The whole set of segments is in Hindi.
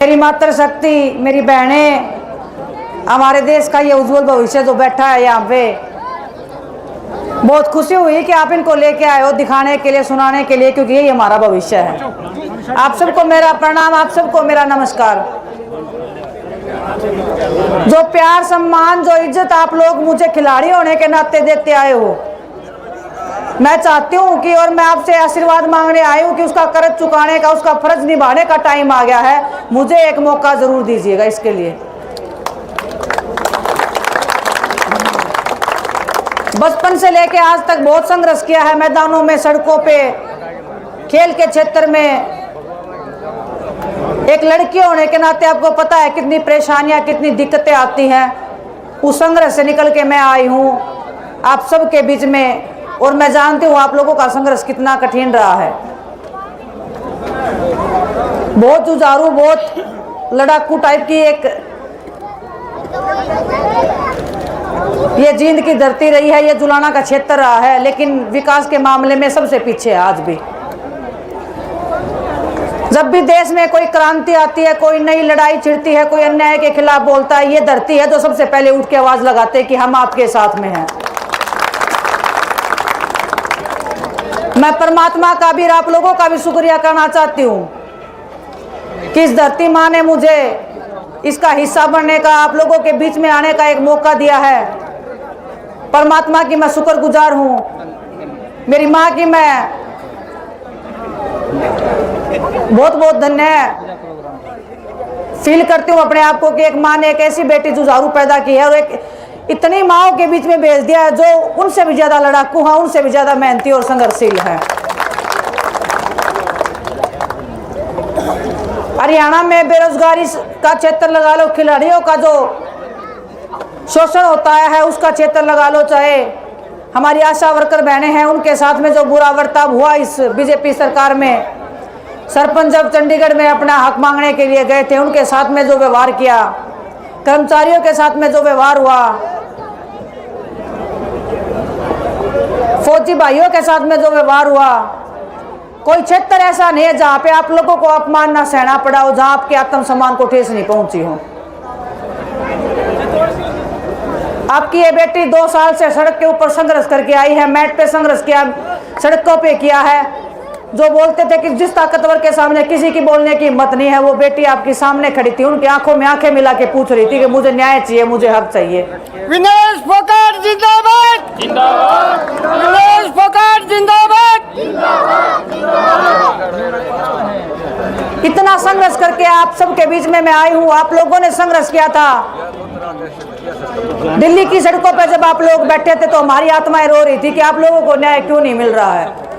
मेरी मातृशक्ति, मेरी बहनें, हमारे देश का ये उज्जवल भविष्य जो बैठा है यहाँ पे, बहुत खुशी हुई कि आप इनको लेके आए हो दिखाने के लिए, सुनाने के लिए, क्योंकि यही हमारा भविष्य है। आप सबको मेरा प्रणाम, आप सबको मेरा नमस्कार। जो प्यार, सम्मान, जो इज्जत आप लोग मुझे खिलाड़ी होने के नाते देते आए हो, मैं चाहती हूँ कि, और मैं आपसे आशीर्वाद मांगने आई हूँ कि उसका कर्ज चुकाने का, उसका फर्ज निभाने का टाइम आ गया है। मुझे एक मौका जरूर दीजिएगा इसके लिए। बचपन से लेके आज तक बहुत संघर्ष किया है, मैदानों में, सड़कों पे, खेल के क्षेत्र में। एक लड़की होने के नाते आपको पता है कितनी परेशानियां, कितनी दिक्कतें आती हैं। उस संघर्ष से निकल के मैं आई हूँ आप सबके बीच में, और मैं जानती हूँ आप लोगों का संघर्ष कितना कठिन रहा है। बहुत जुझारू, बहुत लड़ाकू टाइप की एक ये जींद की धरती रही है, ये जुलाना का क्षेत्र रहा है, लेकिन विकास के मामले में सबसे पीछे है आज भी। जब भी देश में कोई क्रांति आती है, कोई नई लड़ाई छिड़ती है, कोई अन्याय के खिलाफ बोलता है, ये धरती है जो सबसे पहले उठ के आवाज लगाते हैं कि हम आपके साथ में हैं। मैं परमात्मा का भी और आप लोगों का भी शुक्रिया करना चाहती हूँ कि इस धरती माँ ने मुझे इसका हिस्सा बनने का, आप लोगों के बीच में आने का एक मौका दिया है। परमात्मा की मैं शुक्रगुजार हूँ, मेरी माँ की मैं बहुत बहुत धन्य फील करती हूँ अपने आप को कि एक माँ ने एक ऐसी बेटी जुझारू पैदा की है और एक इतनी माओं के बीच में भेज दिया है जो उनसे भी ज्यादा लड़ाकू है, उनसे भी ज्यादा मेहनती और संघर्षशील है। हरियाणा में बेरोजगारी का क्षेत्र लगा लो, खिलाड़ियों का जो शोषण होता है उसका क्षेत्र लगा लो, चाहे हमारी आशा वर्कर बहनें हैं उनके साथ में जो बुरा बर्ताव हुआ इस बीजेपी सरकार में, सरपंच जब चंडीगढ़ में अपना हक मांगने के लिए गए थे उनके साथ में जो व्यवहार किया, कर्मचारियों के साथ में जो व्यवहार हुआ, फौजी भाइयों के साथ में जो व्यवहार हुआ, कोई क्षेत्र ऐसा नहीं है जहां पे आप लोगों को अपमान ना सहना पड़ा हो, जहां आपके आत्मसम्मान को ठेस नहीं पहुंची हो। आपकी ये बेटी 2 साल से सड़क के ऊपर संघर्ष करके आई है, मैट पे संघर्ष किया, सड़कों पे किया है। जो बोलते थे कि जिस ताकतवर के सामने किसी की बोलने की हिम्मत नहीं है, वो बेटी आपकी सामने खड़ी थी, उनकी आंखों में आंखें मिला के पूछ रही थी कि मुझे न्याय चाहिए, मुझे हक चाहिए। विनेश फोगाट जिंदाबाद, जिंदाबाद। विनेश फोगाट जिंदाबाद, जिंदाबाद। इतना संघर्ष करके आप सबके बीच में मैं आई हूँ। आप लोगों ने संघर्ष किया था दिल्ली की सड़कों पर, जब आप लोग बैठे थे तो हमारी आत्माएं रो रही थी कि आप लोगों को न्याय क्यों नहीं मिल रहा है।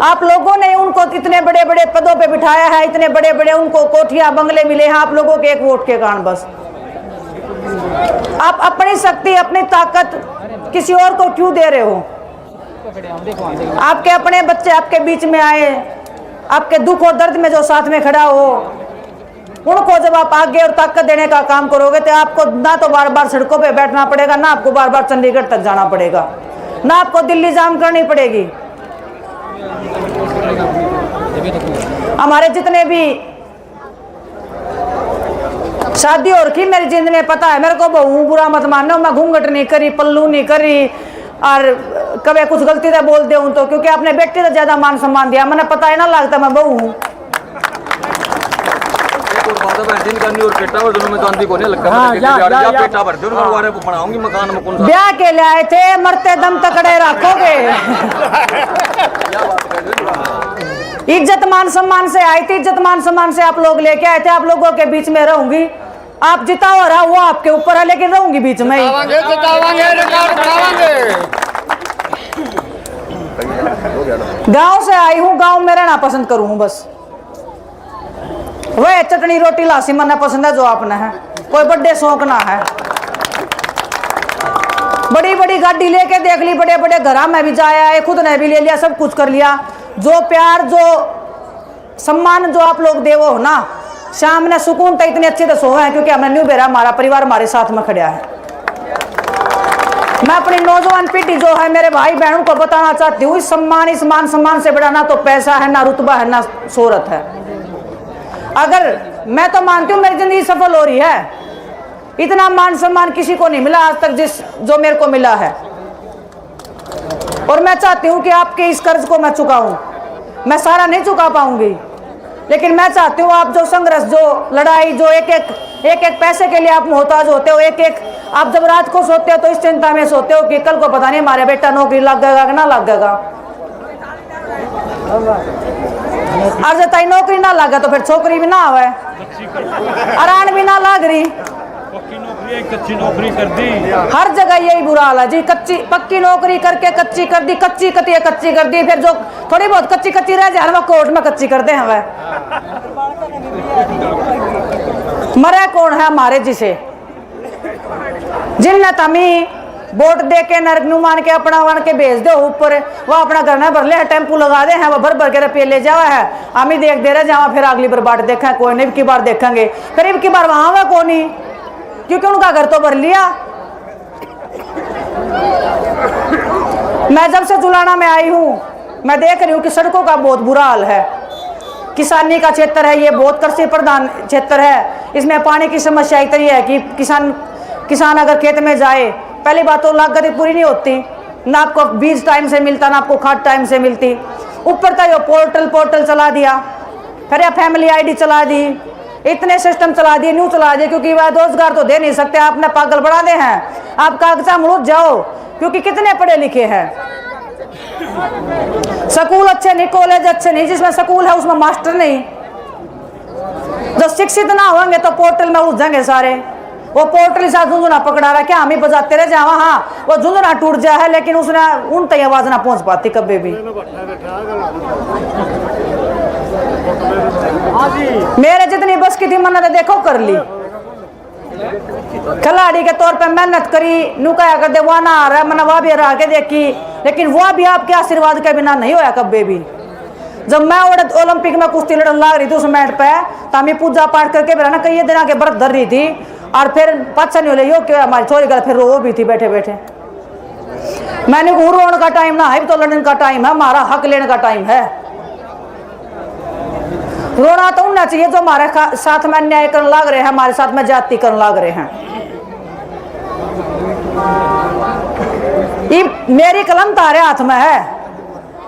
आप लोगों ने उनको कितने बड़े बड़े पदों पे बिठाया है, इतने बड़े बड़े उनको कोठियां बंगले मिले हैं आप लोगों के एक वोट के कारण। बस आप अपनी शक्ति, अपनी ताकत किसी और को क्यों दे रहे हो? आपके अपने बच्चे आपके बीच में आए, आपके दुख और दर्द में जो साथ में खड़ा हो, उनको जब आप आगे और ताकत देने का काम करोगे तो आपको ना तो बार बार सड़कों पे बैठना पड़ेगा, ना आपको बार बार चंडीगढ़ तक जाना पड़ेगा, ना आपको दिल्ली जाम करनी पड़ेगी। हमारे जितने भी शादी हो रखी मेरी जिंदगी में, पता है मेरे को, बहू बुरा मत मानो, मैं घूंघट नहीं करी, पल्लू नहीं करी, और कभी कुछ गलती से बोल दे तो, क्योंकि आपने बेटे से ज्यादा मान सम्मान दिया, मैंने पता ही ना लगता मैं बहू हूँ। ब्याह के लिए आए थे, मरते दम तकड़े रखोगे। इज्जत मान सम्मान से आई थी, इज्जत मान सम्मान से आप लोग लेके आए थे। आप लोगों के बीच में रहूंगी, आप जिताओ रहा वो आपके ऊपर है, लेकिन रहूंगी बीच में ही। गांव से आई हूँ, गांव में रहना पसंद करूँ बस। वह चटनी रोटी लासी मरना पसंद है जो आपने है, कोई बड़े शौक ना है। बड़ी बड़ी गाड़ी लेके देख ली, बड़े बड़े घरा में भी जाया है, खुद ने भी ले लिया, सब कुछ कर लिया। जो प्यार, जो सम्मान जो आप लोग देवो ना, शाम ने सुकून तो इतने अच्छे से सोए हैं क्योंकि हमने न्यू बेरा, हमारा परिवार हमारे साथ में खड़ा है। मैं अपनी नौजवान पीढ़ी जो है, मेरे भाई बहनों को बताना चाहती हूँ, इस मान सम्मान से बड़ा ना तो पैसा है, ना रुतबा है, ना शोहरत है। अगर मैं तो मानती हूँ मेरी जिंदगी सफल हो रही है। इतना मान सम्मान किसी को नहीं मिला आज तक जो मेरे को मिला है। और मैं चाहती हूँ कि आपके इस कर्ज को मैं चुकाऊं। मैं सारा नहीं चुका पाऊंगी, लेकिन मैं चाहती हूँ आप जो संघर्ष, जो लड़ाई, जो एक एक पैसे के लिए आप मोहताज होते हो, एक एक आप जब रात को सोते हो तो इस चिंता में सोते हो कि कल को पता नहीं हमारा बेटा नौकरी लग गएगा कि ना लग गएगा। और जब तक नौकरी ना लगे तो फिर छोकरी भी ना आवे, आरान भी ना लग रही, कच्ची नौकरी कर दी। हर जगह यही बुरा हाल है जी। कच्ची पक्की नौकरी करके कच्ची कर दी, कच्ची कर दी। फिर जो थोड़ी बहुत कच्ची रह जाए वो कोर्ट में कच्ची करते हैं। वह मरे कौन है हमारे जिसे, जिनने तमी वोट दे के नरक नु मान के अपना वन के भेज दो ऊपर, वो अपना घर में भर ले, टेम्पू लगा दे हैं, वो भर भर के रुपये ले जावा है। हम ही देख दे रहे जावा, फिर अगली बार बाट देखा कोई नहीं, की बार देखेंगे, फिर की बार वहां हुआ कौन नहीं, क्योंकि उनका घर तो भर लिया। मैं जब से जुलाना में आई हूँ मैं देख रही हूँ कि सड़कों का बहुत बुरा हाल है। किसानी का क्षेत्र है, ये बहुत कृषि प्रधान क्षेत्र है। इसमें पानी की समस्या इतनी है कि किसान अगर खेत में जाए, पहली बात तो लागत पूरी नहीं होती, ना आपको बीज टाइम से मिलता, ना आपको खाद टाइम से मिलती। ऊपर तक पोर्टल चला दिया, फिर फैमिली ID चला दी, इतने सिस्टम चला दिए, न्यू चला दिए, क्योंकि वह रोजगार तो दे नहीं सकते। आपने पागल बढ़ा दे हैं, आप कागजा मुड़ जाओ, क्योंकि कितने पढ़े लिखे हैं। स्कूल अच्छे नहीं, कॉलेज अच्छे नहीं, जिसमें स्कूल है उसमें मास्टर नहीं। जो शिक्षित ना होंगे तो पोर्टल में उलझेंगे सारे। वो पोर्टल से झुंझुना पकड़ा रहा, क्या हम ही बजाते रह जावा, हाँ वो झुंझुना टूट जाए है, लेकिन उसने उन तक आवाज ना पहुंच पाती कभी भी। मेरे जितनी बस की थी मैंने देखो कर ली, खिलाड़ी के तौर पे मेहनत करी, नुकाया कर दे, वह ना आ रहा, मैंने वह भी हरा के देखी, लेकिन वह भी आपके आशीर्वाद के बिना नहीं होया कभी भी। जब मैं ओलंपिक में कुश्ती लड़न लाग रही थी उस मैट पे, तो हमें पूजा पाठ करके मेरा ना कई दिन के व्रत धर रही थी, और फिर पाछा नहीं हो कि हमारी छोरी गल फिर रो भी थी बैठे बैठे। मैंने रोने का टाइम ना है, तो लड़ने का टाइम है, हमारा हक लेने का टाइम है। रोना तो उनना चाहिए जो हमारे साथ में अन्याय करने लग रहे हैं, हमारे साथ में जाति करने लग रहे हैं। इब मेरी कलम तारे हाथ में है,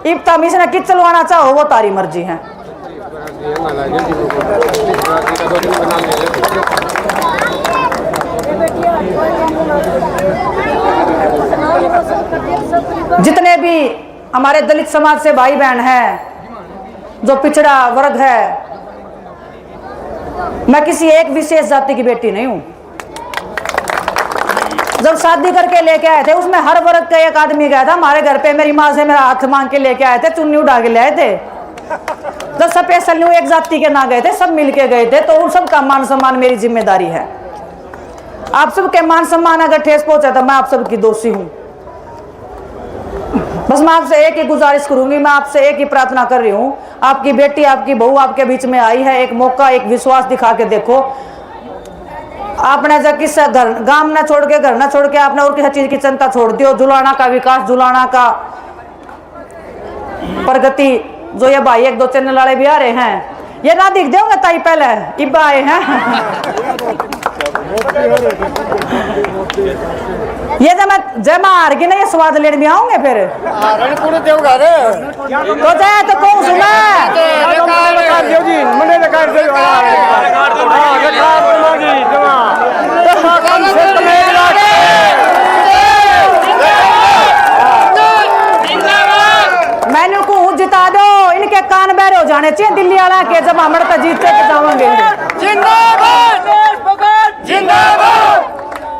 इब तमीज ने किस चलवाना चाहो वो तारी मर्जी है। जितने भी हमारे दलित समाज से भाई बहन हैं, जो पिछड़ा वर्ग है, मैं किसी एक विशेष जाति की बेटी नहीं हूं। जब शादी करके लेके आए थे उसमें हर वर्ग का एक आदमी गया था हमारे घर पे, मेरी माँ से मेरा हाथ मांग के लेके आए थे, चुन्नी उड़ा के ले आए थे। जब स्पेशल न्यू एक जाति के ना गए थे, सब मिलके गए थे, तो उन सबका मान सम्मान मेरी जिम्मेदारी है। आप सबके मान सम्मान अगर ठेस पहुंचा तो मैं आप सबकी दोषी हूं। बस मैं आपसे एक ही गुजारिश करूंगी, मैं आपसे एक ही प्रार्थना कर रही हूं, आपकी बेटी आपकी बहू आपके बीच में आई है, एक मौका एक विश्वास दिखा के देखो। आपने जब किस घर गांव ना छोड़ के, घर ना छोड़ के, आपने और किसी चीज की चिंता छोड़ दी हो, जुलाना का विकास, जुलाना का प्रगति, जो ये भाई एक दो चैनल वाले भी आ रहे हैं, ये ना दिख देंगे ताई पहले इब आए हैं। ये जब मैं हार गई ना, ये स्वाद लेने में आऊंगे फिर तो जाए तो कौन सुना मैंने को जिता दो, इनके कान बहरे हो जाने चाहिए दिल्ली वाला के, जब हमारे तो जीतते के जाओगे। जिंदाबाद जिंदाबाद,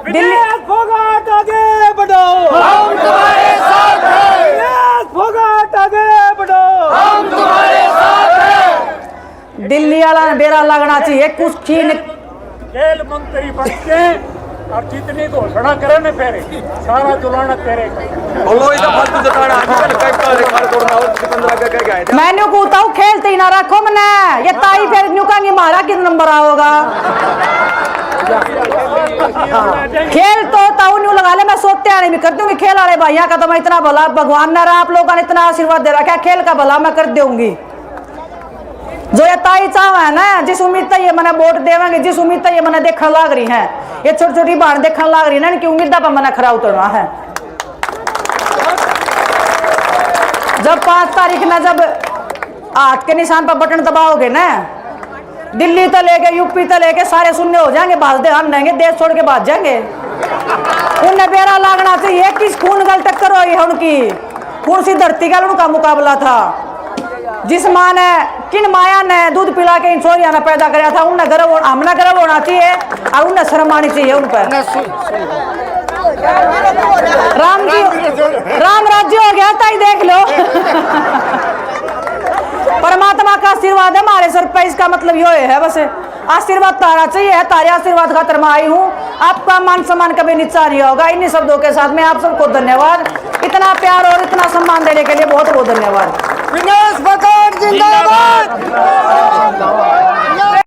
दिल्ली फोगाट आगे बढ़ो, हम तुम्हारे साथ हैं। फोगाट आगे बढ़ो, हम तुम्हारे साथ हैं। दिल्ली वाला ने बेरा लगना चाहिए कुछ छीन। खेल मंत्री बन के और जितनी घोषणा करे न फेरे सारा जुलाना तेरे मैंने को बताऊ खेलते ही ना रखो मने, ये ताई फिर नुकांगी मारा किस नंबर आओगा। खेल तो ताऊ न्यू लगा ले, मैं सोते आने भी कर दूंगी। खेल वाले भैया का तो मैं इतना भला भगवान ने आप लोगों ने इतना आशीर्वाद दे रखा है, खेल का भला मैं कर दूंगी। जो ये ताई चाव है ना, जिस उम्मीद तक ये मना वोट देवेंगे, जिस उम्मीद तक ये मना देखने लाग रही है, ये छोटी छोटी बात देखने लाग रही है ना, इनकी उम्मीद पर मना खरा उतरना है। जब 5 तारीख ना जब हाथ के निशान पर बटन दबाओगे ना, दिल्ली तो लेके यूपी तो लेके सारे सुनने हो जाएंगे, भाज दे हम लेंगे, देश छोड़ के भाग जाएंगे। उन्हें बेरा लागना चाहिए किस खून गल टक्कर हुई है उनकी, कौन सी धरती का उनका मुकाबला था। जिस माँ ने, किन माया ने दूध पिला के इन छोरिया ने पैदा कराया था, उन्हें गर्व, हमने गर्व होना चाहिए और उन्हें शर्म आनी चाहिए उन पर। राम राज्य हो गया ताई देख लो। परमात्मा का आशीर्वाद है हमारे सर पे, इसका मतलब ये है बस आशीर्वाद तारा चाहिए, तारे आशीर्वाद खातर मैं आई हूँ। आपका मान सम्मान कभी नीचा नहीं होगा। इन्हीं शब्दों के साथ में आप सबको धन्यवाद। इतना प्यार और इतना सम्मान देने के लिए बहुत बहुत धन्यवाद। विनाश भगत जिंदाबाद।